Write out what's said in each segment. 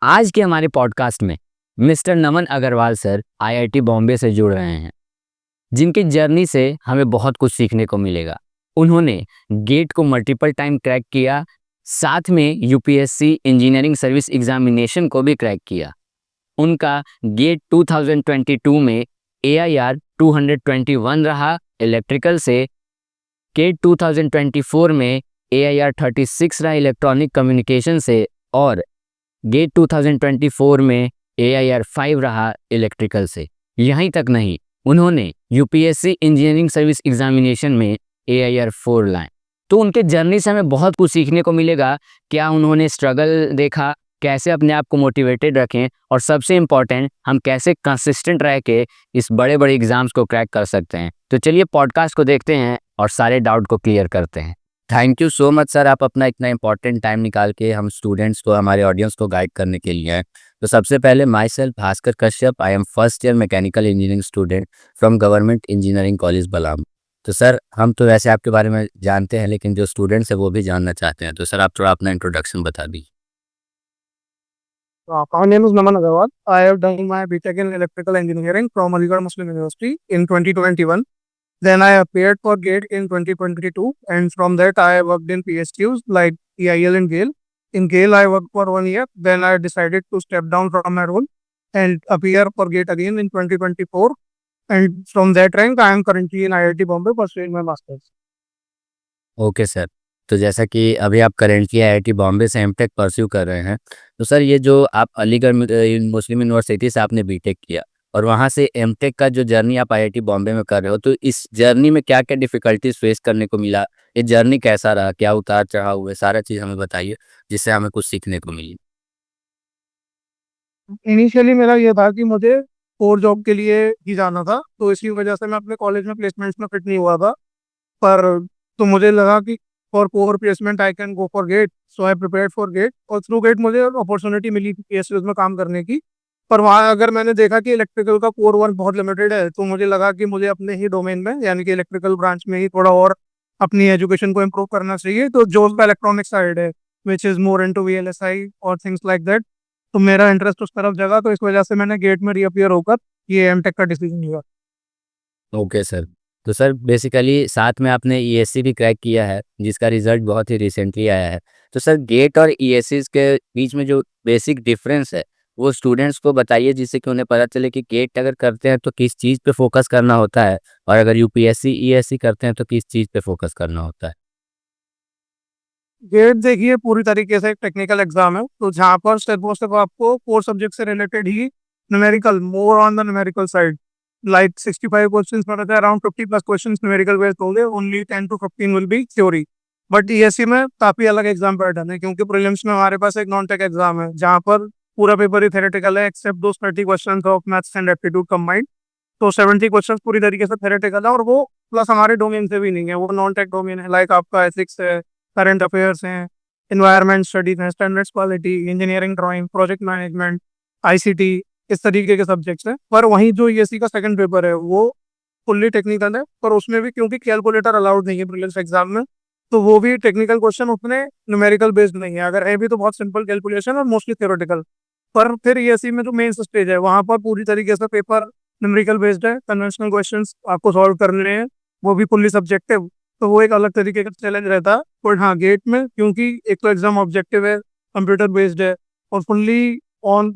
आज के हमारे पॉडकास्ट में मिस्टर नमन अग्रवाल सर आईआईटी बॉम्बे से जुड़ रहे हैं, जिनकी जर्नी से हमें बहुत कुछ सीखने को मिलेगा। उन्होंने गेट को मल्टीपल टाइम क्रैक किया, साथ में यूपीएससी इंजीनियरिंग सर्विस एग्जामिनेशन को भी क्रैक किया। उनका गेट 2022 में एआईआर 221 रहा इलेक्ट्रिकल से, गेट 2024 में एआईआर 36 रहा इलेक्ट्रॉनिक कम्युनिकेशन से, और गेट 2024 में AIR 5 रहा इलेक्ट्रिकल से। यहीं तक नहीं, उन्होंने यूपीएससी इंजीनियरिंग सर्विस एग्जामिनेशन में AIR 4 लाए। तो उनके जर्नी से हमें बहुत कुछ सीखने को मिलेगा। क्या उन्होंने स्ट्रगल देखा, कैसे अपने आप को मोटिवेटेड रखें, और सबसे इम्पॉर्टेंट, हम कैसे कंसिस्टेंट रह के इस बड़े बड़े एग्जाम्स को क्रैक कर सकते हैं। तो चलिए पॉडकास्ट को देखते हैं और सारे डाउट को क्लियर करते हैं। Thank you so much sir, आप अपना इतना इंपॉर्टेंट टाइम निकाल के हम स्टूडेंट्स को, हमारे ऑडियंस को गाइड करने के लिए हैं। तो सबसे पहले my self Bhaskar Kashyap, I am first year mechanical engineering student from government engineering college बलाम। तो सर, हम तो वैसे आपके बारे में जानते हैं, लेकिन जो स्टूडेंट्स हैं वो भी जानना चाहते हैं। तो सर, आप थोड़ा अपना इंट्रोडक्शन बता दीजिए। My name is Naman Agarwal. I have done my BTech in Electrical Engineering from Aligarh Muslim University in 2021. Then I appeared for GATE in 2022, and from that I worked in PSQs like EIL and GAIL. In GAIL I worked for 1 year. Then I decided to step down from my role and appear for GATE again in 2024. And from that rank I am currently in IIT Bombay pursuing my masters. Okay sir, तो जैसा कि अभी आप currently IIT Bombay से MTech pursue कर रहे हैं, तो सर ये जो आप अलीगढ़ मुस्लिम यूनिवर्सिटी से आपने बीटेक किया और वहाँ से एमटेक का जो जर्नी आप आईआईटी बॉम्बे में कर रहे हो, तो इस जर्नी में क्या क्या डिफिकल्टीज फेस करने को मिला? ये जर्नी कैसा रहा, क्या उतार चढ़ाव हुए, सारा चीज़ हमें बताइए, जिससे हमें कुछ सीखने को मिली। इनिशियली मेरा ये था कि मुझे कोर जॉब के लिए ही जाना था, तो इसी वजह से मैं अपने कॉलेज में प्लेसमेंट्स में फिट नहीं हुआ था। पर तो मुझे लगा कि for core placement I can go for GATE, so I prepared for GATE, और थ्रू गेट मुझे अपॉर्चुनिटी मिली पीएसयूज में काम करने की। पर वहाँ अगर मैंने देखा कि इलेक्ट्रिकल का कोर वर्क बहुत लिमिटेड है, तो मुझे लगा कि मुझे अपने ही डोमेन में यानी कि इलेक्ट्रिकल ब्रांच में ही थोड़ा और अपनी एजुकेशन को इम्प्रूव करना चाहिए। तो जो उसका इलेक्ट्रॉनिक साइड है which is more into VLSI और थिंग्स लाइक दैट, तो मेरा इंटरेस्ट उस तरफ जगह, तो इस वजह से मैंने गेट में रीअपियर होकर ये एमटेक का डिसीजन लिया। ओके सर, तो सर बेसिकली साथ में आपने ईएससी भी क्रैक किया है, जिसका रिजल्ट बहुत ही रिसेंटली आया है। तो सर, गेट और ईएससी के बीच में जो बेसिक डिफरेंस है वो स्टूडेंट्स को बताइए, जिससे कि उन्हें पता चले कि गेट अगर करते हैं तो किस चीज़ पे फोकस करना होता है, और अगर यूपीएससी ईएससी करते हैं तो किस चीज़ पे फोकस करना होता है। गेट देखिए पूरी तरीके से एक टेक्निकल एग्जाम है, तो जहाँ पर स्टेप बाय स्टेप आपको कोर सब्जेक्ट से रिलेटेड ही numerical, more on the numerical side, like 65 questions में रहते हैं, around 50 plus questions numerical based होंगे, only 10 to 15 will be theory. But ESC में काफी अलग एग्जाम पैटर्न है, क्योंकि प्रीलिम्स में हमारे पास एक नॉन टेक एग्जाम है जहाँ पर पूरा पेपर ही थेरेटिकल है, एक्सेप्ट दो 30 question of maths and aptitude combined. तो 70 क्वेश्चन पूरी तरीके से थेरेटिकल है, और वो प्लस हमारे डोमेन से भी नहीं है, वो नॉन टेक डोमेन है, लाइक आपका एथिक्स है, करंट अफेयर्स हैं, इन्वायरमेंट स्टडीज हैं, standards quality, engineering drawing, project management, ICT, इस तरीके के सब्जेक्ट्स हैं। पर वहीं जो ईएससी का सेकंड पेपर है वो फुल्ली टेक्निकल है, पर उसमें भी क्योंकि कैलकुलेटर अलाउड नहीं है प्रीलिम्स एग्जाम में, तो वो भी टेक्निकल क्वेश्चन उतने न्यूमेरिकल बेस्ड नहीं है, अगर है भी तो बहुत सिंपल कैलकुलेशन और मोस्टली थ्योरेटिकल। पर फिर ईएससी में जो मेन स्टेज है वहाँ पर पूरी तरीके से पेपर न्यूमेरिकल बेस्ड है, कन्वेंशनल क्वेश्चंस आपको सॉल्व करने हैं, वो भी फुल्ली सब्जेक्टिव। तो वो एक अलग तरीके का चैलेंज रहता है। बट हाँ, गेट में क्योंकि एक तो एग्जाम ऑब्जेक्टिव है, कंप्यूटर बेस्ड है, और फुल्ली ऑन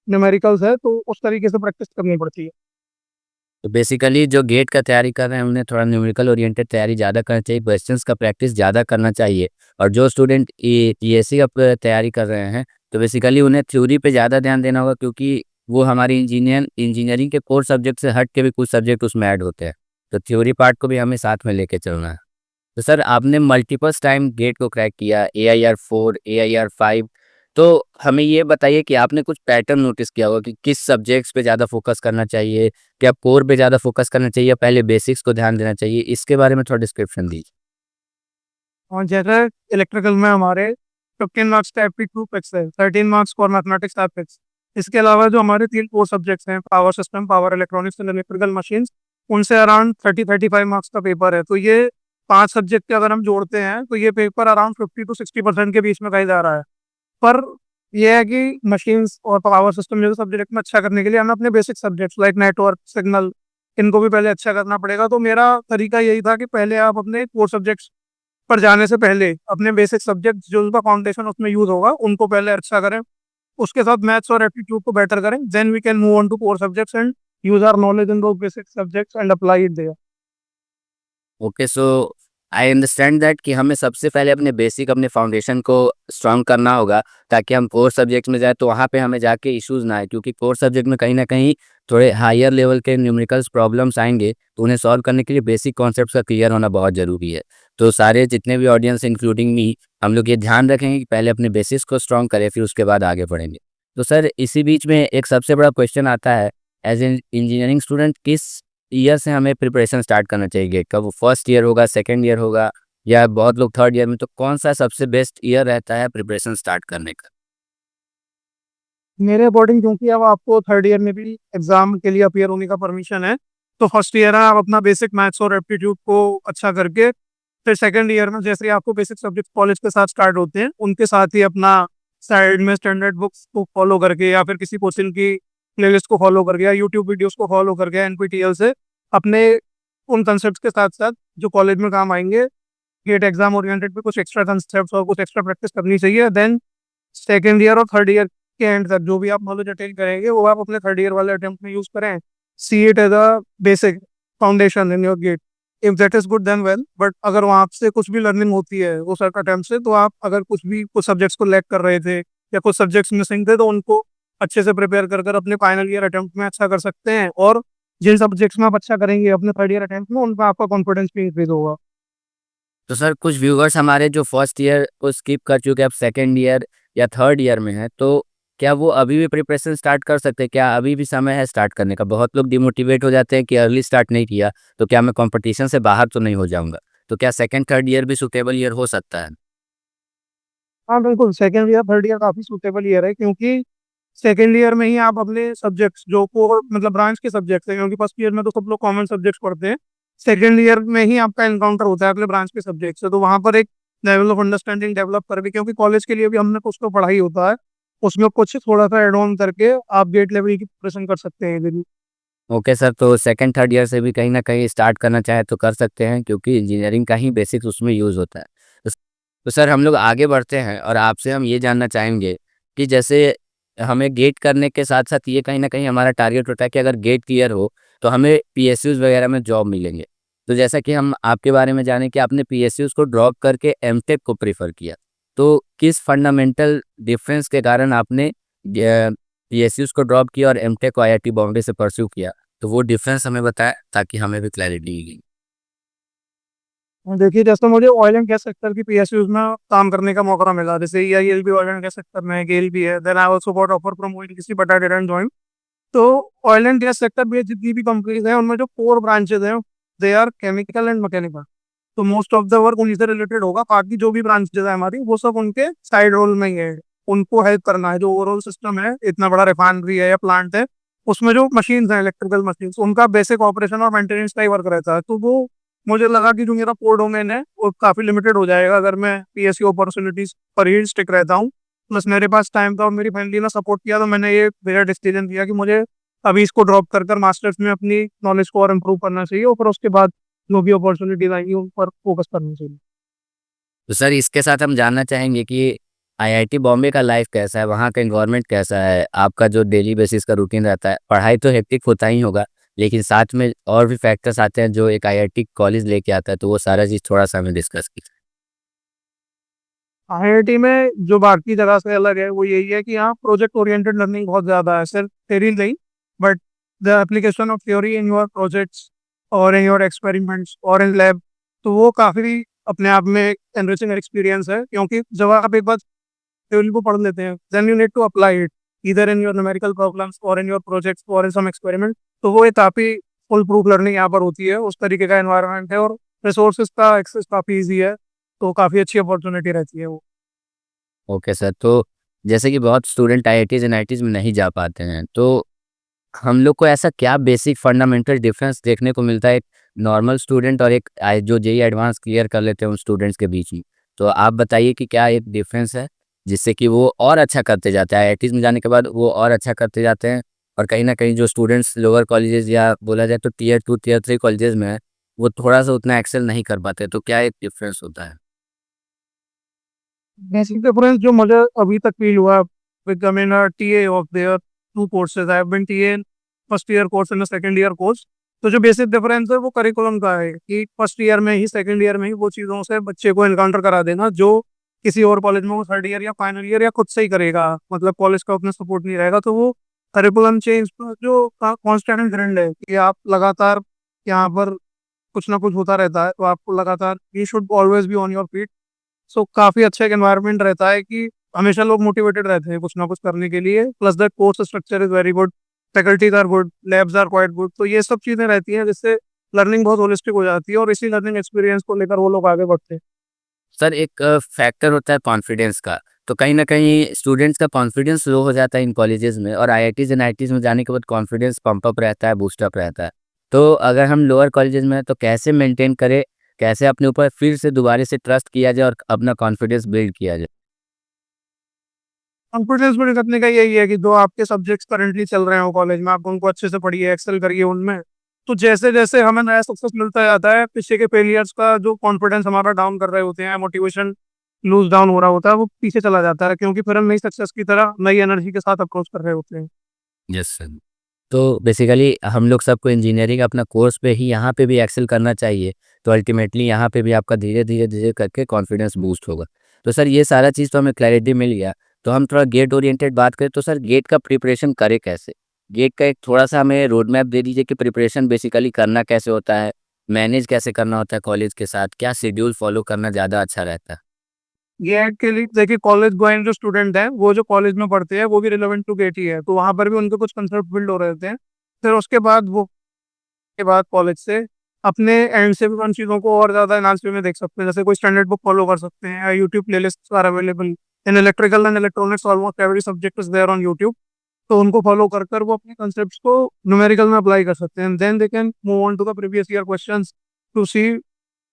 न्यूमेरिकल्स है, तो उस तरीके से प्रैक्टिस करनी पड़ती है। तो बेसिकली जो गेट का तैयारी कर रहे हैं उन्हें थोड़ा न्यूमेरिकल ओरिएंटेड तैयारी ज़्यादा करनी चाहिए, क्वेश्चंस का प्रैक्टिस ज़्यादा करना चाहिए। और जो स्टूडेंट ईएससी का तैयारी कर रहे हैं, तो बेसिकली उन्हें थ्योरी पे ज़्यादा ध्यान देना होगा, क्योंकि वो हमारी इंजीनियरिंग के कोर सब्जेक्ट से हट के भी कुछ सब्जेक्ट उसमें ऐड होते हैं। तो थ्योरी पार्ट को भी हमें साथ में लेके चलना है। तो सर, आपने मल्टीपल्स टाइम गेट को क्रैक किया, AIR 4, AIR 5। तो हमें ये बताइए कि आपने कुछ पैटर्न नोटिस किया होगा कि किस सब्जेक्ट्स पे ज़्यादा फोकस करना चाहिए, क्या कोर पे ज़्यादा फोकस करना चाहिए या पहले बेसिक्स को ध्यान देना चाहिए? इसके बारे में थोड़ा डिस्क्रिप्शन दीजिए। और जैसे इलेक्ट्रिकल में हमारे 15 मार्क्स का एप्टीट्यूड फिक्स है, 13 मार्क्स फॉर मैथमेटिक्स का फिक्स। इसके अलावा जो हमारे तीन कोर सब्जेक्ट्स हैं, power system, power electronics and electrical machines, उनसे अराउंड 30-35 मार्क्स का पेपर है। तो ये पांच सब्जेक्ट के अगर हम जोड़ते हैं तो ये पेपर अराउंड 50 to 60% के बीच में कहीं जा रहा है। पर ये है कि मशीन्स और पावर सिस्टम जैसे सब्जेक्ट में अच्छा करने के लिए हमें अपने basic subjects like network, signal, इनको भी पहले अच्छा करना पड़ेगा। तो मेरा तरीका यही था कि पहले आप अपने कोर सब्जेक्ट्स पर जाने से पहले अपने बेसिक सब्जेक्ट जो उनका फाउंडेशन उसमें यूज होगा उनको पहले अच्छा करें, उसके साथ मैथ्स और एप्टीट्यूड को बेटर करें, then we can move on to core subjects and use our knowledge in those basic subjects and apply it there. Okay, so I understand that कि हमें सबसे पहले अपने बेसिक अपने फाउंडेशन को स्ट्रांग करना होगा, ताकि हम कोर सब्जेक्ट्स में जाए तो वहाँ पे हमें जाके इश्यूज ना आए, क्योंकि कोर सब्जेक्ट में कहीं ना कहीं थोड़े हायर लेवल के न्यूमेरिकल्स प्रॉब्लम्स आएंगे, तो उन्हें सॉल्व करने के लिए बेसिक कॉन्सेप्ट्स का क्लियर होना बहुत ज़रूरी है। तो सारे जितने भी ऑडियंस इंक्लूडिंग मी, हम लोग ये ध्यान रखेंगे कि पहले अपने बेसिक्स को स्ट्रांग करें, फिर उसके बाद आगे बढ़ेंगे। तो सर, इसी बीच में एक सबसे बड़ा क्वेश्चन आता है, एज एन इंजीनियरिंग स्टूडेंट किस ईयर से हमें प्रिपरेशन स्टार्ट करना चाहिए? कब वो फर्स्ट ईयर होगा, सेकंड ईयर होगा, या बहुत लोग थर्ड ईयर में, तो कौन सा सबसे बेस्ट ईयर रहता है प्रिपरेशन स्टार्ट करने का? मेरे अकॉर्डिंग क्योंकि अब आपको थर्ड ईयर में भी एग्जाम के लिए अपियर होने का परमिशन है, तो फर्स्ट ईयर में आप अपना बेसिक मैथ्स और एप्टीट्यूड को अच्छा करके फिर सेकंड ईयर में जैसे ही आपको बेसिक सब्जेक्ट कॉलेज के साथ स्टार्ट होते हैं उनके साथ ही अपना साइड में स्टैंडर्ड बुक्स को फॉलो करके या फिर किसी क्वेश्चन की प्लेलिस्ट को फॉलो करके या यूट्यूब वीडियोस को फॉलो करके एनपीटीईएल से अपने उन कंसेप्ट के साथ साथ जो कॉलेज में काम आएंगे गेट एग्जाम ओरिएंटेड पे कुछ एक्स्ट्रा कंसेप्ट और कुछ एक्स्ट्रा प्रैक्टिस करनी चाहिए। देन सेकेंड ईयर और थर्ड ईयर के एंड तक जो भी आप नॉलेज अटेन करेंगे वो आप अपने थर्ड ईयर वाले अटेम्प्ट में यूज करें, see it as a basic foundation in your GATE. If that is good then well, but अगर वहाँ से कुछ भी लर्निंग होती है उस अटेम्प्ट से, तो आप अगर कुछ सब्जेक्ट्स को लैक कर रहे थे या कुछ सब्जेक्ट्स मिसिंग थे तो उनको अच्छे से प्रिपेयर कर अपने फाइनल ईयर अटेम्प्ट में अच्छा कर सकते हैं। और जिन सब्जेक्ट्स में आप अच्छा करेंगे अपने थर्ड ईयर अटेम्प्ट में उनका आपका कॉन्फिडेंस भी इंक्रीज होगा। तो सर, कुछ व्यूअर्स हमारे जो फर्स्ट ईयर को स्किप कर चुके हैं, अब सेकेंड ईयर या थर्ड ईयर में है, तो क्या वो अभी भी प्रिपरेशन स्टार्ट कर सकते हैं? क्या अभी भी समय है स्टार्ट करने का? बहुत लोग डिमोटिवेट हो जाते हैं कि अर्ली स्टार्ट नहीं किया तो क्या मैं कंपटीशन से बाहर तो नहीं हो जाऊंगा? तो क्या सेकेंड थर्ड ईयर भी सुटेबल ईयर हो सकता है? हाँ बिल्कुल, सेकेंड ईयर थर्ड ईयर काफी सूटेबल ईयर है, क्योंकि सेकेंड ईयर में ही आप अपने सब्जेक्ट्स जो को मतलब ब्रांच के सब्जेक्ट्स हैं, क्योंकि फर्स्ट ईयर में तो सब लोग कॉमन सब्जेक्ट्स पढ़ते हैं, सेकेंड ईयर में ही आपका एनकाउंटर होता है अगले ब्रांच के सब्जेक्ट से। तो वहाँ पर एक लेवल ऑफ अंडरस्टैंडिंग डेवलप करके, क्योंकि कॉलेज के लिए भी हमने कुछ तो पढ़ाई होता है, उसमें कुछ थोड़ा सा एड ऑन करके आप गेट लेवल की प्रिपरेशन कर सकते हैं इजीली। ओके सर, तो सेकंड थर्ड ईयर से भी कहीं ना कहीं स्टार्ट करना चाहे तो कर सकते हैं, क्योंकि इंजीनियरिंग का ही बेसिक्स उसमें यूज़ होता है। तो, तो सर, हम लोग आगे बढ़ते हैं और आपसे हम ये जानना चाहेंगे कि जैसे हमें गेट करने के साथ साथ ये कहीं ना कहीं हमारा टारगेट होता है कि अगर गेट क्लियर हो तो हमें पीएसयूज़ वगैरह में जॉब मिलेंगे। तो जैसा कि हम आपके बारे में जाने कि आपने पीएसयूज़ को ड्रॉप करके एमटेक को प्रीफर किया, तो किस फंडामेंटल डिफरेंस के कारण आपने पीएसयूज़ को ड्रॉप किया और एमटेक को आईआईटी बॉम्बे से परस्यू किया? तो वो डिफरेंस हमें बताएं ताकि हमें भी क्लैरिटी मिले। और देखिए, जैसे मुझे ऑयल एंड गैस सेक्टर की पीएसयूज में काम करने का मौका मिला, जैसे ईआईएल भी ऑयल एंड गैस सेक्टर में है, गेल भी है, then I also got offer from ONGC but I didn't join. तो ऑयल एंड गैस सेक्टर में जितनी भी कंपनीज हैं उनमें जो कोर ब्रांचेज हैं they are chemical and mechanical, तो मोस्ट ऑफ द वर्क उन्हीं से रिलेटेड होगा। बाकी जो भी ब्रांचेज है हमारी वो सब उनके साइड रोल में ही है, उनको हेल्प करना है। जो ओवरऑल सिस्टम है, इतना बड़ा रिफाइनरी है या प्लांट है, उसमें जो मशीन्स हैं इलेक्ट्रिकल मशीन्स, उनका बेसिक ऑपरेशन और मेंटेनेंस का ही वर्क रहता है। तो वो मुझे लगा कि जो मेरा कोर डोमेन है वो काफी लिमिटेड हो जाएगा अगर मैं पीएसयू अपॉर्चुनिटीज पर ही स्टिक रहता हूँ। प्लस मेरे पास टाइम था और मेरी फैमिली ने सपोर्ट किया, तो मैंने ये मेरा डिसीजन दिया कि मुझे अभी इसको ड्रॉप कर मास्टर्स में अपनी नॉलेज को और इम्प्रूव करना चाहिए और फिर उसके बाद जो भी अपॉर्चुनिटीज आएंगी उन पर फोकस करना चाहिए। तो सर, इसके साथ हम जानना चाहेंगे कि आईआईटी बॉम्बे का लाइफ कैसा है, वहाँ का एनवायरनमेंट कैसा है, आपका जो डेली बेसिस का रूटीन रहता है? पढ़ाई तो हेक्टिक होता ही होगा, लेकिन साथ में और भी फैक्टर्स आते हैं जो एक आईआईटी कॉलेज लेके आता है, तो वो सारा चीज़ थोड़ा सा हमें डिस्कस कीजिए। आईआईटी में जो बाकी जगह से अलग है वो यही है कि यहाँ प्रोजेक्ट ओरिएंटेड लर्निंग बहुत ज़्यादा है, सिर्फ थ्योरी नहीं, but the application of theory in your projects और इन योर एक्सपेरिमेंट्स और इन लैब, तो वो काफ़ी अपने आप में एक एनरिचिंग एक्सपीरियंस है। क्योंकि जब आप एक बार थ्योरी को पढ़ लेते हैं then you need to apply it either in your numerical problems और इन योर प्रोजेक्ट्स और इन सम एक्सपेरिमेंट। तो वो एक काफ़ी फुल प्रूफ लर्निंग यहाँ पर होती है, उस तरीके का एनवायरनमेंट है और रिसोर्सेज का एक्सेस काफ़ी ईजी है, तो काफ़ी अच्छी अपॉर्चुनिटी रहती है वो। ओके सर, तो जैसे कि बहुत स्टूडेंट आईआईटीज एनआईटीज में नहीं जा पाते हैं, तो हम लोग को ऐसा क्या बेसिक फंडामेंटल डिफरेंस देखने को मिलता है एक नॉर्मल स्टूडेंट और एक जो जेई एडवांस क्लियर कर लेते हैं उन स्टूडेंट्स के बीच में? तो आप बताइए कि क्या एक डिफरेंस है जिससे कि वो और अच्छा करते जाते हैं। आईआईटीज़ में जाने के बाद वो और अच्छा करते जाते हैं और कहीं न कहीं जो स्टूडेंट्स लोअर कॉलेजेस या बोला जाए तो टियर 2, टियर 3 कॉलेजेस में हैं, वो थोड़ा-सा उतना एक्सेल नहीं कर पाते। तो क्या एक डिफ़रेंस होता है? बेसिक डिफरेंस जो मुझे अभी तक फील हुआ becoming a TA of their two courses. I have been TA in first year course and a second year course. तो जो बेसिक डिफरेंस है वो करिकुलम का है कि फर्स्ट ईयर में ही सेकंड ईयर में ही वो चीज़ों से बच्चे को एनकाउंटर करा देना जो किसी और कॉलेज में वो थर्ड ईयर या फाइनल ईयर या खुद से ही करेगा, मतलब कॉलेज का उतना सपोर्ट नहीं रहेगा। तो वो करिकुलम चेंज जो कॉन्स्टेंट ट्रेंड है कि आप लगातार यहाँ पर कुछ ना कुछ होता रहता है, तो आपको लगातार you should always be on your feet. So काफ़ी अच्छा एक एनवायरनमेंट रहता है कि हमेशा लोग मोटिवेटेड रहते हैं कुछ ना कुछ करने के लिए। Plus that course structure is very good, faculties are good, labs are quite good. तो ये सब चीज़ें रहती हैं जिससे लर्निंग बहुत होलिस्टिक हो जाती है और इसी लर्निंग एक्सपीरियंस को लेकर वो लोग आगे बढ़ते हैं। सर एक फैक्टर होता है कॉन्फिडेंस का, तो कहीं न कहीं स्टूडेंट्स का कॉन्फिडेंस लो हो जाता है इन कॉलेजेस में और आईआईटीज़ एनआईटीज़ में जाने के बाद कॉन्फिडेंस पंप अप रहता है, बूस्ट अप रहता है। तो अगर हम लोअर कॉलेजेस में हैं तो कैसे मेंटेन करें, कैसे अपने ऊपर फिर से दोबारा से ट्रस्ट किया जाए और अपना कॉन्फिडेंस बिल्ड किया जाए? कॉन्फिडेंस बिल्ड करने का यही है कि जो आपके सब्जेक्ट्स करंटली चल रहे हो कॉलेज में, आप उनको अच्छे से पढ़िए, एक्सेल करिए उनमें। तो जैसे-जैसे हमें नया सक्सेस मिलता जाता है, पीछे के फेलियर्स का जो कॉन्फिडेंस हमारा डाउन कर रहे होते हैं, मोटिवेशन लूज़ डाउन हो रहा होता है, वो पीछे चला जाता है क्योंकि फिर हम नई सक्सेस की तरह नई एनर्जी के साथ अप्रोच कर रहे होते हैं। Yes sir. तो बेसिकली हम लोग सबको इंजीनियरिंग अपना कोर्स पे ही यहाँ पे भी एक्सेल करना चाहिए, तो अल्टीमेटली यहाँ पे भी आपका धीरे-धीरे करके कॉन्फिडेंस बूस्ट होगा। तो सर ये सारा चीज़ तो हमें क्लैरिटी मिल गया, तो हम थोड़ा गेट ओरिएंटेड बात करें तो सर गेट का प्रिपरेशन करें कैसे? गेट का एक थोड़ा-सा हमें रोड मैप दे दीजिए कि प्रिपरेशन बेसिकली करना कैसे होता है? मैनेज कैसे करना होता है कॉलेज के साथ? क्या शेड्यूल फॉलो करना ज़्यादा अच्छा रहता है? गेट के लिए देखिए, कॉलेज गोइंग जो स्टूडेंट हैं, वो जो कॉलेज में पढ़ते हैं, वो भी रिलेवेंट टू गेट ही है, तो वहाँ पर भी उनके कुछ कंसेप्ट बिल्ड हो रहे होते हैं। फिर उसके बाद वो के बाद कॉलेज से अपने एंड से भी उन चीज़ों को और ज़्यादा एनहांस वे में देख सकते हैं। जैसे कोई स्टैंडर्ड बुक फॉलो कर सकते हैं या YouTube playlists are available in electrical and electronics, almost every subject is there on YouTube. तो उनको फॉलो कर वो अपने कॉन्सेप्ट्स को न्यूमेरिकल में अप्लाई कर सकते हैं। Then they can move on to the previous year questions to see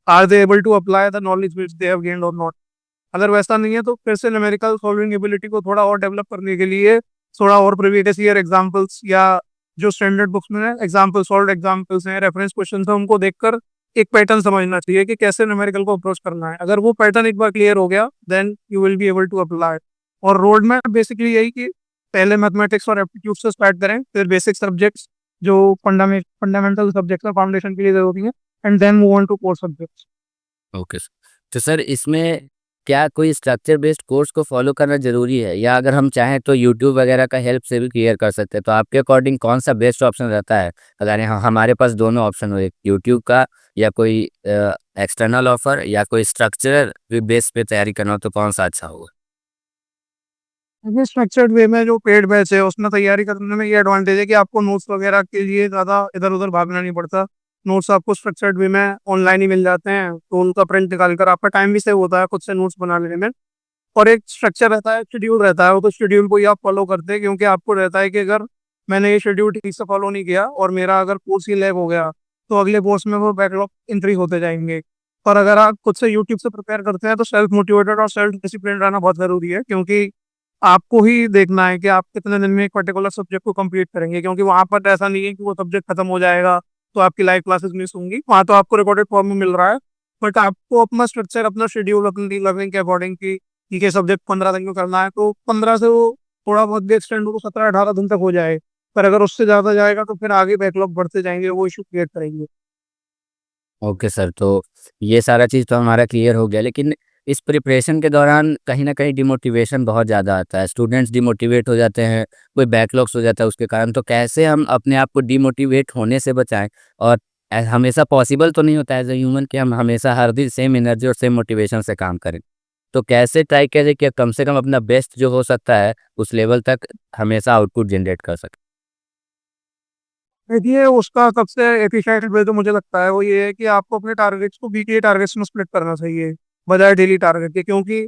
are they able to apply the knowledge which they have gained or not. अगर वैसा नहीं है तो फिर से न्यूमेरिकल सॉल्विंग एबिलिटी को थोड़ा और डेवलप करने के लिए थोड़ा और प्रीवियस ईयर एग्जांपल्स या जो स्टैंडर्ड बुक्स में एग्जांपल सॉल्व एग्जांपल्स हैं, रेफरेंस क्वेश्चंस हैं, उनको देखकर एक पैटर्न समझना चाहिए कि कैसे न्यूमेरिकल को अप्रोच करना है। अगर वो पैटर्न एक बार क्लियर हो गया then you will be able to apply. और रोड मैप बेसिकली यही कि पहले मैथमेटिक्स और एप्टीट्यूड से स्टार्ट करें, फिर बेसिक सब्जेक्ट्स जो फंडामेंटल सब्जेक्ट्स फाउंडेशन के लिए जरूरी है, and then move on to core subjects. Okay sir. तो सर इसमें क्या कोई स्ट्रक्चर बेस्ड कोर्स को फॉलो करना ज़रूरी है या अगर हम चाहें तो यूट्यूब वगैरह का हेल्प से भी क्लियर कर सकते हैं? तो आपके अकॉर्डिंग कौन-सा बेस्ट ऑप्शन रहता है? अगर यहाँ हमारे पास दोनों ऑप्शन हो, एक यूट्यूब का या कोई एक्सटर्नल ऑफ़र या कोई स्ट्रक्चरल बेस पे तैयारी करना हो तो कौन-सा अच्छा होगा? देखिए, स्ट्रक्चर्ड वे में जो पेड बैच है उसमें तैयारी करने में ये एडवांटेज है कि आपको नोट्स वगैरह के लिए ज़्यादा इधर-उधर भागना नहीं पड़ता। नोट्स आपको स्ट्रक्चर्ड वे में ऑनलाइन ही मिल जाते हैं, तो उनका प्रिंट निकाल कर आपका टाइम भी सेव होता है खुद से नोट्स बनाने में। और एक स्ट्रक्चर रहता है, शेड्यूल रहता है, वो तो शेड्यूल को ही आप फॉलो करते हैं क्योंकि आपको रहता है कि अगर मैंने ये शेड्यूल ठीक से फॉलो नहीं किया और मेरा अगर कोर्स ही लैग हो गया, तो अगले कोर्स में वो बैकलॉग इंक्रीज होते जाएँगे। पर अगर आप खुद से यूट्यूब से प्रिपेयर करते हैं तो सेल्फ मोटिवेटेड और सेल्फ डिसिप्लिन्ड रहना बहुत ज़रूरी है, क्योंकि आपको ही देखना है कि आप कितने दिन में एक पर्टिकुलर सब्जेक्ट को कंप्लीट करेंगे, क्योंकि वहाँ पर ऐसा नहीं है कि वो सब्जेक्ट खत्म हो जाएगा तो आपकी लाइव क्लासेस मिस होंगी। वहाँ तो आपको रिकॉर्डेड फॉर्म में मिल रहा है, बट आपको अपना स्ट्रक्चर, अपना शेड्यूल अपनी लर्निंग के अकॉर्डिंग की ठीक है, सब्जेक्ट 15 दिन में करना है तो 15 से वो थोड़ा बहुत भी एक्सटेंड हो तो 17-18 दिन तक हो जाए। पर अगर उससे ज़्यादा जाएगा तो फिर आगे बैकलॉग बढ़ते जाएँगे, वो इश्यू क्रिएट करेंगे। ओके सर, तो ये सारा चीज़ तो हमारा क्लियर हो गया, लेकिन इस प्रिपरेशन के दौरान कहीं न कहीं डिमोटिवेशन बहुत ज़्यादा आता है। स्टूडेंट्स डिमोटिवेट हो जाते हैं, कोई बैकलॉग्स हो जाता है उसके कारण। तो कैसे हम अपने आप को डिमोटिवेट होने से बचाएँ? और हमेशा पॉसिबल तो नहीं होता है एज़ अ ह्यूमन कि हम हमेशा हर दिन सेम एनर्जी और सेम मोटिवेशन से काम करें। तो कैसे ट्राई करें कि कम से कम अपना बेस्ट जो हो सकता है, उस लेवल तक हमेशा आउटपुट जनरेट कर सकें? देखिए, उसका सबसे एफिशिएंट वे जो मुझे लगता है वो ये है कि आपको अपने टारगेट्स को वीकली टारगेट्स में स्प्लिट करना चाहिए, बजाय डेली टारगेट के। क्योंकि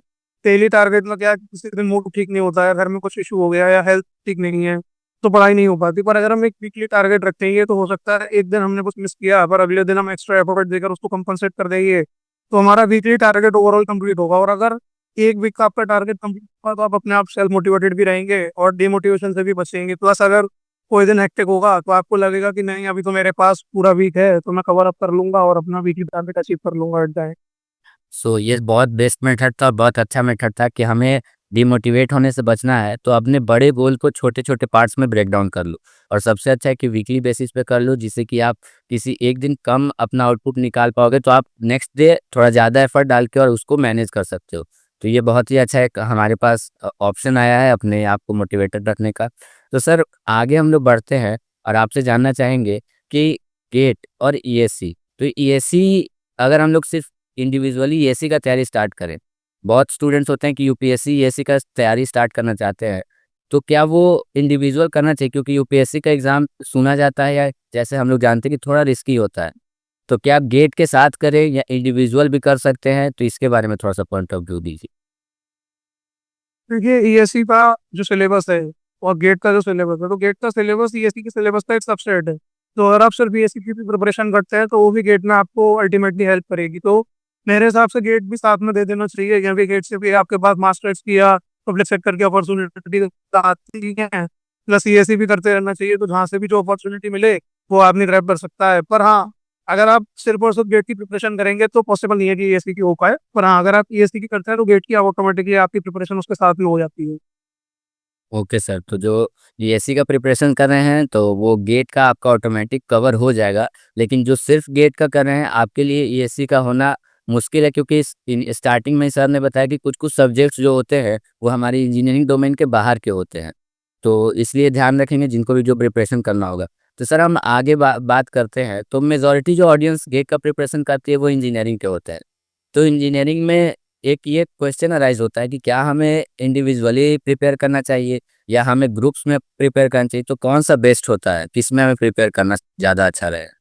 डेली टारगेट में क्या है कि किसी दिन मूड ठीक नहीं होता है, घर में कुछ इश्यू हो गया या हेल्थ ठीक नहीं है, तो पढ़ाई नहीं हो पाती। पर अगर हम एक वीकली टारगेट रखेंगे तो हो सकता है एक दिन हमने कुछ मिस किया पर अगले दिन हम एक्स्ट्रा एफर्ट देकर उसको कंपनसेट कर देंगे, तो हमारा वीकली टारगेट ओवरऑल कंप्लीट होगा। और अगर एक वीक का आपका टारगेट कंप्लीट होगा तो आप अपने आप सेल्फ मोटिवेटेड भी रहेंगे और डिमोटिवेशन से भी बचेंगे। प्लस अगर कोई दिन हेक्टिक होगा तो आपको लगेगा कि नहीं अभी तो मेरे पास पूरा वीक है तो मैं कवर अप कर लूंगा और अपना वीकली टारगेट अचीव कर लूंगा एट द सो ये बहुत बेस्ट मेथड था, बहुत अच्छा मेथड था कि हमें डिमोटिवेट होने से बचना है तो अपने बड़े गोल को छोटे छोटे पार्ट्स में ब्रेक डाउन कर लो। और सबसे अच्छा है कि वीकली बेसिस पे कर लो, जिससे कि आप किसी एक दिन कम अपना आउटपुट निकाल पाओगे तो आप नेक्स्ट डे थोड़ा ज़्यादा एफर्ट डाल के और उसको मैनेज कर सकते हो। तो ये बहुत ही अच्छा एक हमारे पास ऑप्शन आया है अपने आप को मोटिवेटेड रखने का। तो सर आगे हम लोग बढ़ते हैं और आपसे जानना चाहेंगे कि गेट और ईएससी, तो ईएससी अगर हम लोग सिर्फ इंडिविजुअली ईएससी का तैयारी स्टार्ट करें, बहुत स्टूडेंट्स होते हैं कि यूपीएससी ईएससी का तैयारी स्टार्ट करना चाहते हैं, तो क्या वो इंडिविजुअल करना चाहिए? क्योंकि यूपीएससी का एग्ज़ाम सुना जाता है या जैसे हम लोग जानते हैं कि थोड़ा रिस्की होता है, तो क्या आप गेट के साथ करें या इंडिविजुअल भी कर सकते हैं? तो इसके बारे में थोड़ा-सा पॉइंट ऑफ व्यू दीजिए। देखिए ईएससी का जो सिलेबस है और गेट का जो सिलेबस है, तो गेट का सिलेबस ईएससी के सिलेबस का एक सबसेट है। तो अगर आप सिर्फ ईएससी की भी प्रिपरेशन करते हैं तो वो भी गेट में आपको अल्टीमेटली हेल्प करेगी। तो मेरे हिसाब से गेट भी साथ में दे देना चाहिए, क्योंकि गेट से भी आपके पास मास्टर्स की या पब्लिक सेक्टर की अपॉर्चुनिटी आती है। प्लस ईएससी भी करते रहना चाहिए, तो जहाँ से भी जो अपॉर्चुनिटी मिले वो आदमी ग्रैब कर सकता है। पर हाँ, अगर आप सिर्फ और सिर्फ गेट की प्रिपरेशन करेंगे तो पॉसिबल नहीं है कि ईएससी की हो पाए। पर हाँ, अगर आप ईएससी की करते हैं तो गेट की ऑटोमेटिकली आपकी प्रिपरेशन उसके साथ में हो जाती है। ओके सर, तो जो यूएससी का प्रिपरेशन कर रहे हैं तो वो गेट का आपका ऑटोमेटिक कवर हो जाएगा, लेकिन जो सिर्फ गेट का कर रहे हैं आपके लिए यूएससी का होना मुश्किल है, क्योंकि स्टार्टिंग में सर ने बताया कि कुछ कुछ सब्जेक्ट्स जो होते हैं वो हमारी इंजीनियरिंग डोमेन के बाहर के होते हैं, तो इसलिए ध्यान रखेंगे जिनको भी जो प्रिपरेशन करना होगा। तो सर हम आगे बात करते हैं, तो मेजोरिटी जो ऑडियंस गेट का प्रिपरेशन करती है वो इंजीनियरिंग के होते हैं, तो इंजीनियरिंग में एक ये क्वेश्चन अराइज होता है कि क्या हमें इंडिविजुअली प्रिपेयर करना चाहिए या हमें ग्रुप्स में प्रिपेयर करना चाहिए? तो कौन सा बेस्ट होता है, किसमें हमें प्रिपेयर करना ज़्यादा अच्छा रहेगा?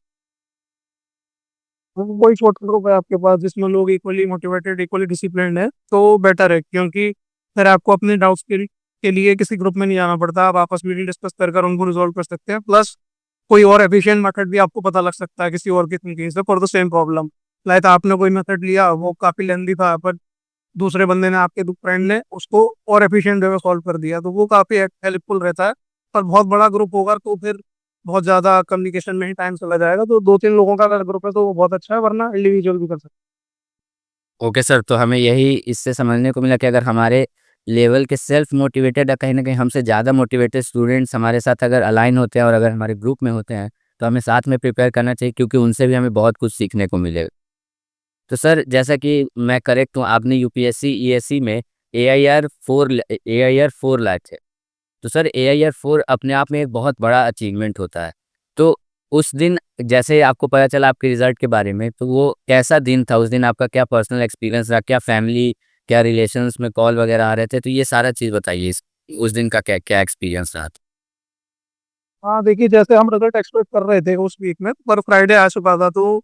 कोई छोटा ग्रुप है आपके पास जिसमें लोग इक्वली मोटिवेटेड इक्वली डिसिप्लिन्ड है तो बेटर है, क्योंकि फिर आपको अपने डाउट्स के लिए किसी ग्रुप में नहीं जाना पड़ता। आप आपस में डिस्कस कर कर उनको रिजॉल्व कर सकते हैं। प्लस कोई और एफिशिएंट मेथड भी आपको पता लग सकता है किसी और की थिंकिंग से for the same problem. Like आपने कोई मेथड लिया वो काफी लेंदी था, पर दूसरे बंदे ने, आपके फ्रेंड ने उसको और एफिशिएंट वे में सॉल्व कर दिया, तो वो काफी हेल्पफुल रहता है। पर बहुत बड़ा ग्रुप होगा तो फिर बहुत ज्यादा कम्युनिकेशन में ही टाइम चला जाएगा। तो दो तीन लोगों का अगर ग्रुप है तो वो बहुत अच्छा है, वरना इंडिविजुअल भी कर सकते ओके सर, तो हमें यही इससे समझने को मिला कि अगर हमारे लेवल के सेल्फ मोटिवेटेड या कहीं न कहीं हमसे ज़्यादा मोटिवेटेड स्टूडेंट्स हमारे साथ अगर अलाइन होते हैं और अगर हमारे ग्रुप में होते हैं, तो हमें साथ में प्रिपेयर करना चाहिए, क्योंकि उनसे भी हमें बहुत कुछ सीखने को मिलेगा। तो सर जैसा कि मैं करेक्ट हूँ, आपने यूपीएससी ईएससी में एआईआर 4 लाए थे। तो सर एआईआर 4 अपने आप में एक बहुत बड़ा अचीवमेंट होता है। तो उस दिन जैसे आपको पता चला आपके रिजल्ट के बारे में, तो वो कैसा दिन था? उस दिन आपका क्या पर्सनल एक्सपीरियंस रहा? क्या फैमिली, क्या रिलेशंस में कॉल वगैरह आ रहे थे? तो ये सारा चीज़ बताइए, उस दिन का क्या क्या एक्सपीरियंस रहा था? हैं। हाँ देखिए, जैसे हम रिजल्ट एक्सपेक्ट कर रहे थे उस वीक में, पर फ्राइडे आ चुका था तो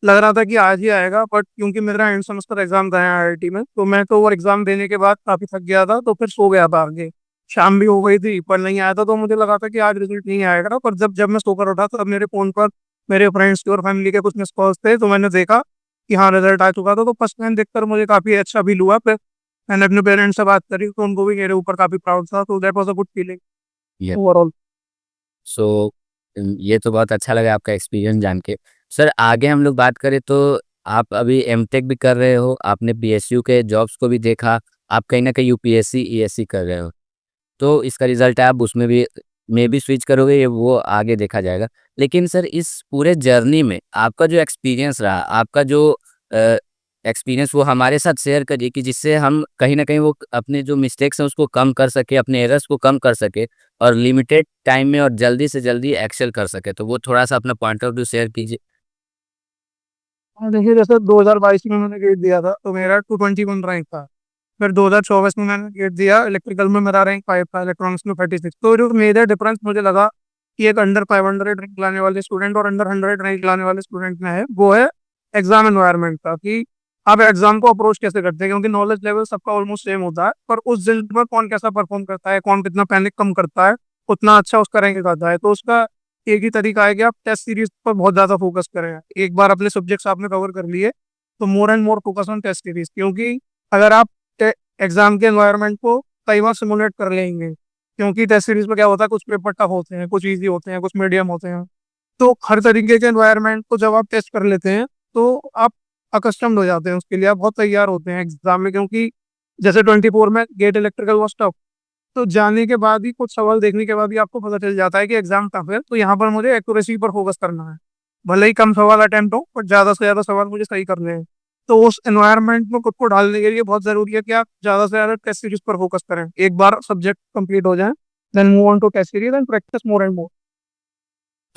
लग रहा था कि आज ही आएगा। बट क्योंकि मेरा एंड सेमेस्टर एग्जाम था आईआईटी में, तो मैं तो वो एग्जाम देने के बाद काफी थक गया था, तो फिर सो गया था आगे। शाम भी हो गई थी पर नहीं आया था, तो मुझे लगा था कि आज रिजल्ट नहीं आएगा। पर जब जब मैं सोकर उठा तब मेरे फोन पर मेरे फ्रेंड्स के और फैमिली के कुछ मिस कॉल्स थे, तो मैंने देखा कि हाँ रिजल्ट आ चुका था। तो फर्स्ट टाइम देखकर मुझे काफी अच्छा फील हुआ। फिर मैंने अपने पेरेंट्स से बात करी तो उनको भी मेरे ऊपर काफी प्राउड था, तो that was a good feeling ये ओवरऑल। सो ये तो बहुत अच्छा लगा आपका एक्सपीरियंस जान के। सर आगे हम लोग बात करें तो आप अभी एमटेक भी कर रहे हो, आपने पीएसयू के जॉब्स को भी देखा, आप कहीं ना कहीं यूपीएससी ईएससी कर रहे हो, तो इसका रिजल्ट है आप उसमें भी स्विच करोगे, ये वो आगे देखा जाएगा। लेकिन सर इस पूरे जर्नी में आपका जो एक्सपीरियंस रहा, आपका जो एक्सपीरियंस वो हमारे साथ शेयर करिए, कि जिससे हम कहीं न कहीं वो अपने जो मिस्टेक्स हैं उसको कम कर सकें, अपने एरर्स को कम कर सकें और लिमिटेड टाइम में और जल्दी से जल्दी एक्सेल कर सकें। तो वो थोड़ा-सा अपना पॉइंट ऑफ व्यू शेयर कीजिए। हाँ देखिए, जैसे 2022 में मैंने गेट दिया था तो मेरा 221 रैंक था। फिर 2024 में मैंने गेट दिया, इलेक्ट्रिकल में मेरा रैंक 5 था, इलेक्ट्रॉनिक्स में 36। तो जो मेजर डिफरेंस मुझे लगा कि एक अंडर 500 रैंक लाने वाले स्टूडेंट और अंडर 100 रैंक लाने वाले स्टूडेंट में है, वो है एग्जाम एनवायरनमेंट का। कि आप एग्जाम को अप्रोच कैसे करते हैं, क्योंकि नॉलेज लेवल सबका ऑलमोस्ट सेम होता है, पर उस दिन पर कौन कैसा परफॉर्म करता है, कौन कितना पैनिक कम करता है, उतना अच्छा उसका रैंक आता है। तो उसका एक ही तरीका है कि आप टेस्ट सीरीज पर बहुत ज्यादा फोकस करें। एक बार अपने सब्जेक्ट्स आपने कवर कर लिए तो more and more focus on test series, क्योंकि अगर आप एग्जाम के एनवायरनमेंट को कई बार सिमुलेट कर लेंगे, क्योंकि टेस्ट सीरीज में क्या होता है, कुछ पेपर टफ होते हैं, कुछ इजी होते हैं, कुछ मीडियम होते हैं। तो हर तरीके के एनवायरनमेंट को जब आप टेस्ट कर लेते हैं तो आप अकस्टम्ड हो जाते हैं, उसके लिए आप बहुत तैयार होते हैं एग्जाम में। क्योंकि जैसे 24 में गेट इलेक्ट्रिकल वॉज टफ, तो जाने के बाद ही कुछ सवाल देखने के बाद ही आपको पता चल जाता है कि एग्जाम टफ है, तो यहाँ पर मुझे एक्यूरेसी पर फोकस करना है। भले ही कम सवाल अटेम्प्ट हो, बट ज़्यादा से ज़्यादा सवाल मुझे सही करने हैं। तो उस एनवायरनमेंट में खुद को डालने के लिए बहुत ज़रूरी है कि आप ज़्यादा से ज़्यादा टेस्ट सीरीज पर फोकस करें। एक बार सब्जेक्ट कंप्लीट हो जाए, then move on to test series and practice more and more.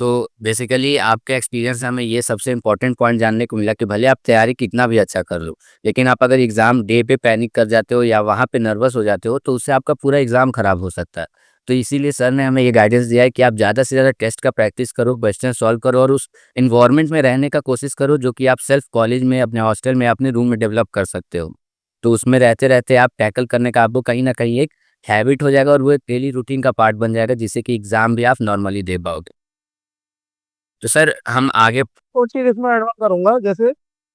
तो बेसिकली आपके एक्सपीरियंस से हमें ये सबसे इम्पोर्टेंट पॉइंट जानने को मिला कि भले आप तैयारी कितना भी अच्छा कर लो, लेकिन आप अगर एग्ज़ाम डे पे पैनिक कर जाते हो या वहाँ पे नर्वस हो जाते हो तो उससे आपका पूरा एग्ज़ाम खराब हो सकता है। तो इसीलिए सर ने हमें ये गाइडेंस दिया है कि आप ज़्यादा से ज़्यादा टेस्ट का प्रैक्टिस करो, क्वेश्चन सॉल्व करो और उस एनवायरनमेंट में रहने का कोशिश करो जो कि आप सेल्फ कॉलेज में, अपने हॉस्टल में, अपने रूम में डेवलप कर सकते हो। तो उसमें रहते-रहते आप टैकल करने का आपको कहीं न कहीं एक हैबिट हो जाएगा और वो एक डेली रूटीन का पार्ट बन जाएगा जिससे कि एग्ज़ाम भी आप नॉर्मली दे पाओगे। तो सर हम आगे तो चीज़ इसमें ऐड ऑन करूंगा, जैसे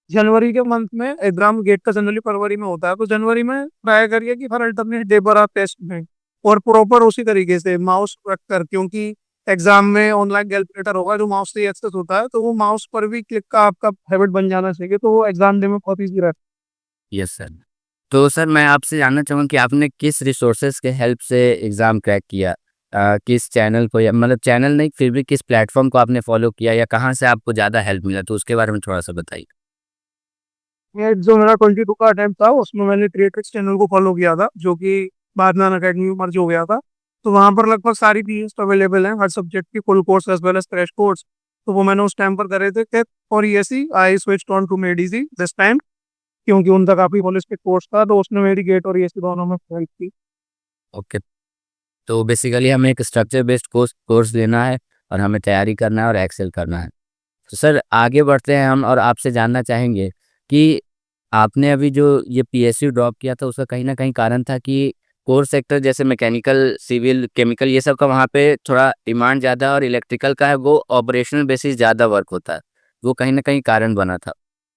जनवरी के मंथ में एग्जाम गेट का जनरली फरवरी में होता है, तो जनवरी में ट्राई करिए कि हर अल्टरनेट डे पर आप टेस्ट में और प्रॉपर उसी तरीके से माउस रख कर, क्योंकि एग्जाम में ऑनलाइन कैलकुलेटर होगा जो माउस से एक्सेस होता है, तो वो माउस पर भी क्लिक का आपका हैबिट बन जाना चाहिए, तो वो एग्जाम डे में बहुत ईजी रहता यस सर। तो सर मैं आपसे जानना चाहूँगा कि आपने किस रिसोर्सेज़ के हेल्प से एग्ज़ाम क्रैक किया? किस चैनल को या मतलब चैनल नहीं फिर भी किस प्लेटफ़ॉर्म को आपने फ़ॉलो किया या कहाँ से आपको ज़्यादा हेल्प मिला? तो उसके बारे में थोड़ा-सा बताइए। है। ये जो मेरा 22 का अटेम्प्ट था, उसमें मैंने क्रिएटिक्स चैनल को फॉलो किया था, जो कि बाद में अनअकैडमी में मर्ज हो गया था। तो वहाँ पर लगभग सारी प्लेलिस्ट अवेलेबल हैं, हर सब्जेक्ट की full course as well as crash course. तो वो मैंने उस टाइम पर करे थे कि for ESE I switched on to Made Easy this time, क्योंकि उनका काफ़ी होलिस्टिक कोर्स था, तो उसने मेरी गेट और ईएसई दोनों में हेल्प की। ओके। तो बेसिकली हमें एक स्ट्रक्चर बेस्ड कोर्स कोर्स लेना है और हमें तैयारी करना है और एक्सेल करना है। तो सर आगे बढ़ते हैं हम और आपसे जानना चाहेंगे कि आपने अभी जो ये पीएसयू ड्रॉप किया था उसका कहीं न कहीं कारण था कि कोर सेक्टर जैसे मैकेनिकल, सिविल, केमिकल ये सब का वहाँ पे थोड़ा डिमांड ज़्यादा है और इलेक्ट्रिकल का है वो ऑपरेशनल बेसिस ज़्यादा वर्क होता है। वो कहीं न कहीं कारण बना था।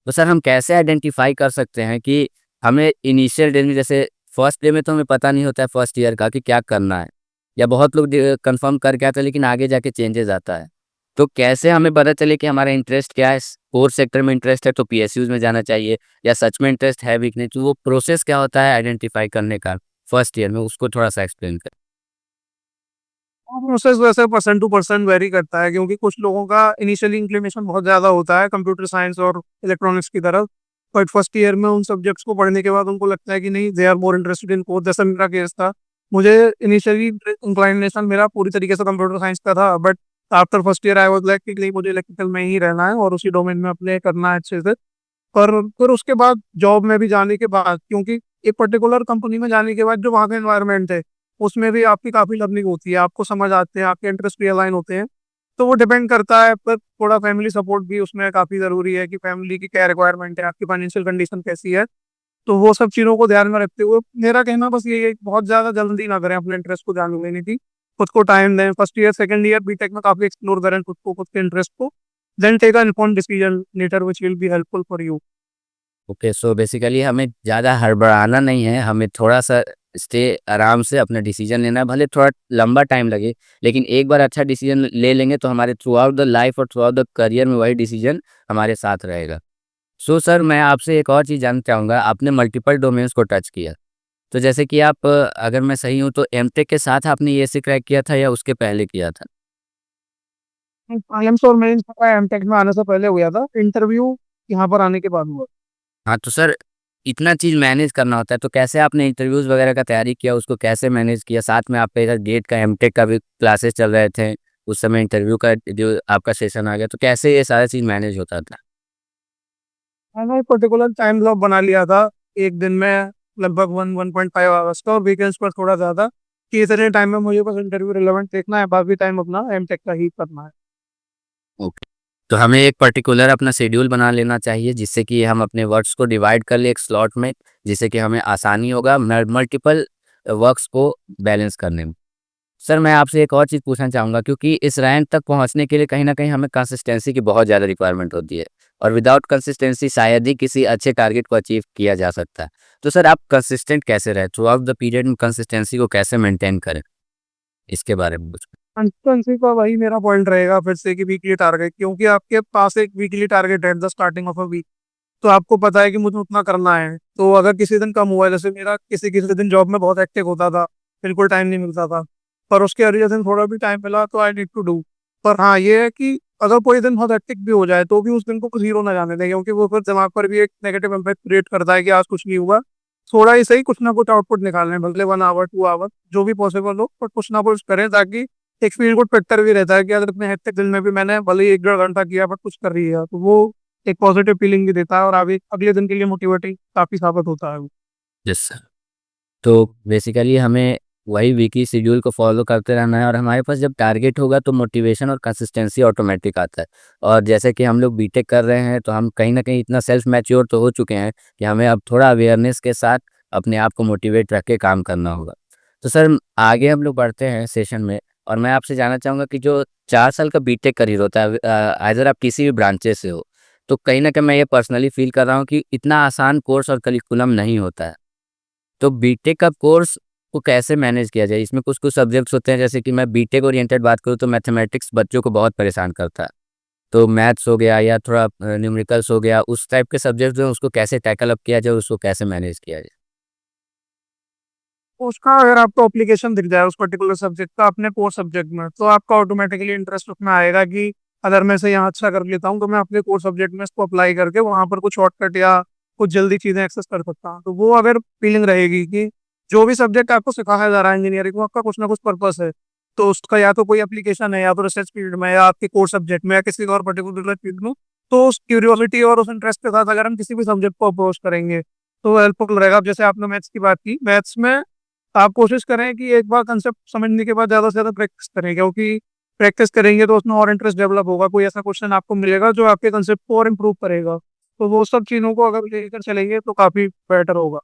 तो सर हम कैसे आइडेंटिफ़ाई कर सकते हैं कि हमें इनिशियल डे में जैसे फर्स्ट डे में तो हमें पता नहीं होता है फर्स्ट ईयर का कि क्या करना है या बहुत लोग कंफर्म करके आते हैं लेकिन आगे जाके चेंजेस आता है। तो कैसे हमें पता चले कि हमारा इंटरेस्ट क्या है? कोर सेक्टर में इंटरेस्ट है तो पीएसयूज़ में जाना चाहिए या सच में इंटरेस्ट है भी कि नहीं? तो वो प्रोसेस क्या होता है आइडेंटिफ़ाई करने का फर्स्ट ईयर में उसको थोड़ा-सा एक्सप्लेन करें? प्रोसेस वैसे पर्सन टू पर्सन वेरी करता है, क्योंकि कुछ लोगों का इनिशियली इंक्लिनेशन बहुत ज़्यादा होता है कंप्यूटर साइंस और इलेक्ट्रॉनिक्स की तरफ, बट फर्स्ट ईयर में उन सब्जेक्ट्स को पढ़ने के बाद उनको लगता है कि नहीं, they are more interested in core, जैसा मेरा केस था। मुझे इनिशियली इंक्लिनेशन मेरा पूरी तरीके से कंप्यूटर साइंस का था, but after first year I was like कि नहीं, मुझे इलेक्ट्रिकल में ही रहना है और उसी डोमेन में अपने करना है अच्छे से। पर फिर उसके बाद जॉब में भी जाने के बाद, क्योंकि एक पर्टिकुलर कंपनी में जाने के बाद जो वहाँ का एनवायरनमेंट है, उसमें भी आपकी काफ़ी लर्निंग होती है, आपको समझ आते हैं, आपके इंटरेस्ट भी अलाइन होते हैं। तो वो डिपेंड करता है, पर थोड़ा फैमिली सपोर्ट भी उसमें काफ़ी ज़रूरी है कि फैमिली की क्या रिक्वायरमेंट है, आपकी फाइनेंशियल कंडीशन कैसी है। तो वो सब चीज़ों को ध्यान में रखते हुए मेरा कहना बस यही है कि बहुत ज़्यादा जल्दी ना करें अपने इंटरेस्ट को जान लेने की, खुद को टाइम दें। First year, second year BTech में काफ़ी एक्सप्लोर करें खुद को, खुद के इंटरेस्ट को, then take a informed decision later which will be helpful for you. Okay so basically हमें ज़्यादा हड़बड़ाना नहीं है, हमें थोड़ा-सा स्टे आराम से अपना डिसीज़न लेना है, भले थोड़ा लंबा टाइम लगे, लेकिन एक बार अच्छा डिसीज़न ले लेंगे तो हमारे थ्रू आउट द लाइफ और थ्रू आउट द करियर में वही डिसीज़न हमारे साथ रहेगा। सो सर मैं आपसे एक और चीज़ जानना चाहूँगा, आपने मल्टीपल डोमेन्स को टच किया, तो जैसे कि आप अगर मैं सही हूँ तो एमटेक के साथ आपने ये क्रैक किया था या उसके पहले किया था? प्रीलिम्स और मेंस का एमटेक में आने से पहले हुआ था, इंटरव्यू यहाँ पर आने के बाद हुआ। हाँ, तो सर इतना चीज़ मैनेज करना होता है, तो कैसे आपने इंटरव्यूज़ वगैरह का तैयारी किया, उसको कैसे मैनेज किया? साथ में आपका इधर गेट का एमटेक का भी क्लासेस चल रहे थे, उस समय इंटरव्यू का जो आपका सेशन आ गया, तो कैसे ये सारा चीज़ मैनेज होता था? मैंने एक पर्टिकुलर टाइम ब्लॉक बना लिया था, एक दिन में लगभग 1-1.5 आवर्स का, और वीकेंड्स पर थोड़ा ज़्यादा, कि इतने टाइम में मुझे बस इंटरव्यू रिलेवेंट देखना है, बाकी टाइम अपना एमटेक का ही करना है। ओके। तो हमें एक पर्टिकुलर अपना शेड्यूल बना लेना चाहिए, जिससे कि हम अपने वर्क्स को डिवाइड कर लें एक स्लॉट में, जिससे कि हमें आसानी होगा मल्टीपल वर्क्स को बैलेंस करने में। सर मैं आपसे एक और चीज़ पूछना चाहूँगा क्योंकि इस रैंक तक पहुँचने के लिए कहीं न कहीं हमें कंसिस्टेंसी की बहुत ज़्यादा रिक्वायरमेंट होती है और विदाउट कंसिस्टेंसी शायद ही किसी अच्छे टारगेट को अचीव किया जा सकता है। तो सर आप कंसिस्टेंट कैसे रहे? थ्रू आउट द पीरियड में कंसिस्टेंसी को कैसे मेंटेन करें? इसके बारे में कुछ कंसिस्टेंसी का वही मेरा पॉइंट रहेगा फिर से कि वीकली टारगेट, क्योंकि आपके पास एक वीकली टारगेट है at the starting of a week, तो आपको पता है कि मुझे उतना करना है। तो अगर किसी दिन कम हुआ है, जैसे मेरा किसी किसी दिन जॉब में बहुत एक्टिव होता था, बिल्कुल टाइम नहीं मिलता था, पर उसके अगले दिन थोड़ा भी टाइम मिला तो आई नीड टू डू। पर हाँ, ये है कि अगर कोई दिन बहुत एक्टिव भी हो जाए तो भी उस दिन को जीरो ना जाने दें, क्योंकि वो फिर दिमाग पर भी एक नेगेटिव इम्पैक्ट क्रिएट करता है कि आज कुछ नहीं हुआ। थोड़ा ही सही कुछ ना कुछ आउटपुट निकालने, भले 1 आवर 2 आवर जो भी पॉसिबल हो, पर कुछ ना कुछ करें, ताकि एक फील गुड फैक्टर भी रहता है कि अगर इतने हेक्टिक दिन में भी मैंने भले ही 1 डेढ़ घंटा किया बट कुछ कर रही है, तो वो एक पॉजिटिव फीलिंग भी देता है और आगे अगले दिन के लिए मोटिवेटिंग काफी साबित होता है वो। Yes sir. तो बेसिकली हमें वही वीकली शेड्यूल को फॉलो करते रहना है और हमारे पास जब टारगेट होगा तो मोटिवेशन और कंसिस्टेंसी ऑटोमेटिक आता है। और जैसे कि हम लोग बीटेक कर रहे हैं तो हम कहीं न कहीं इतना सेल्फ मैच्योर तो हो चुके हैं कि हमें अब थोड़ा अवेयरनेस के साथ अपने आप को मोटिवेट रख के काम करना होगा। तो सर आगे हम लोग बढ़ते हैं सेशन में और मैं आपसे जानना चाहूँगा कि जो 4 साल का बीटेक करियर होता है आइदर आप किसी भी ब्रांचेस से हो, तो कहीं न कहीं मैं ये पर्सनली फ़ील कर रहा हूँ कि इतना आसान कोर्स और करिकुलम नहीं होता है। तो बीटेक का कोर्स को कैसे मैनेज किया जाए? इसमें कुछ-कुछ सब्जेक्ट्स होते हैं जैसे कि मैं बीटेक ओरिएंटेड बात करूँ तो मैथमेटिक्स बच्चों को बहुत परेशान करता है। तो मैथ्स हो गया या थोड़ा न्यूमेरिकल्स हो गया, उस टाइप के सब्जेक्ट जो हैं उसको कैसे टैकल अप किया जाए, उसको कैसे मैनेज किया जाए? उसका अगर आपको एप्लीकेशन दिख जाए उस पर्टिकुलर सब्जेक्ट का अपने कोर सब्जेक्ट में, तो आपका ऑटोमेटिकली इंटरेस्ट उसमें आएगा कि अगर मैं इसे यहाँ अच्छा कर लेता हूँ तो मैं अपने कोर सब्जेक्ट में इसको अप्लाई करके वहाँ पर कुछ शॉर्टकट या कुछ जल्दी चीज़ें एक्सेस कर सकता हूँ। तो वो अगर फीलिंग रहेगी कि जो भी सब्जेक्ट आपको सिखाया जा रहा है इंजीनियरिंग में, आपका कुछ ना कुछ पर्पस है, तो उसका या तो कोई एप्लीकेशन है या तो रिसर्च फील्ड में या आपके कोर सब्जेक्ट में या किसी और पर्टिकुलर फील्ड में, तो उस क्यूरियोसिटी और उस इंटरेस्ट के साथ अगर हम किसी भी सब्जेक्ट को अप्रोच करेंगे तो हेल्पफुल रहेगा। अब जैसे आपने मैथ्स की बात की, मैथ्स में आप कोशिश करें कि एक बार कंसेप्ट समझने के बाद ज़्यादा से ज़्यादा प्रैक्टिस करें, क्योंकि प्रैक्टिस करेंगे तो उसमें और इंटरेस्ट डेवलप होगा। कोई ऐसा क्वेश्चन आपको मिलेगा जो आपके कंसेप्ट को और इम्प्रूव करेगा। तो वो सब चीज़ों को अगर लेकर चलेंगे तो काफ़ी बेटर होगा।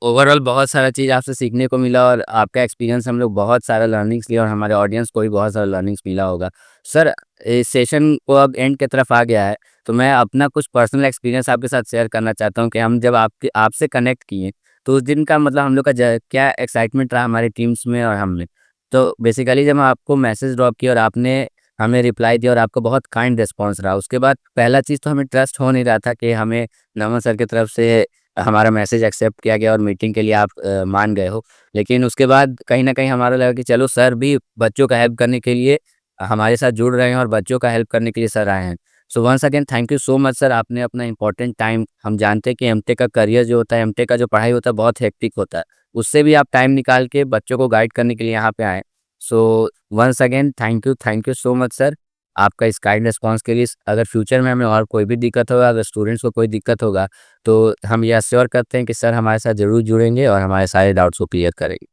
ओवरऑल बहुत सारा चीज़ आपसे सीखने को मिला और आपका एक्सपीरियंस हम लोग बहुत सारा लर्निंग्स लिया और हमारे ऑडियंस को भी बहुत सारा लर्निंग्स मिला होगा। सर इस सेशन को अब एंड की तरफ आ गया है, तो मैं अपना कुछ पर्सनल एक्सपीरियंस आपके साथ शेयर करना चाहता हूँ कि हम जब आपसे कनेक्ट किए, तो उस दिन का मतलब हम लोग का क्या एक्साइटमेंट रहा हमारी टीम्स में और हमने। तो बेसिकली जब हम आपको मैसेज ड्रॉप किया और आपने हमें रिप्लाई दिया और आपका बहुत काइंड रिस्पॉन्स रहा। उसके बाद पहला चीज़ तो हमें ट्रस्ट हो नहीं रहा था कि हमें नमन सर की तरफ से हमारा मैसेज एक्सेप्ट किया गया और मीटिंग के लिए आप मान गए हो। लेकिन उसके बाद कहीं न कहीं हमारा लगा कि चलो सर भी बच्चों का हेल्प करने के लिए हमारे साथ जुड़ रहे हैं और बच्चों का हेल्प करने के लिए सर आए हैं। So once again thank you so much sir, आपने अपना इम्पोर्टेंट टाइम, हम जानते हैं कि एमटेक का करियर जो होता है, एमटेक का जो पढ़ाई होता है बहुत हेक्टिक होता है। उससे भी आप टाइम निकाल के बच्चों को गाइड करने के लिए यहाँ पे आए। So once again thank you so much sir, आपका इस काइंड रिस्पॉन्स के लिए। अगर फ्यूचर में हमें और कोई भी दिक्कत होगा, अगर स्टूडेंट्स को कोई दिक्कत होगा तो हम ये एश्योर करते हैं कि सर हमारे साथ ज़रूर जुड़ेंगे और हमारे सारे डाउट्स को क्लियर करेंगे।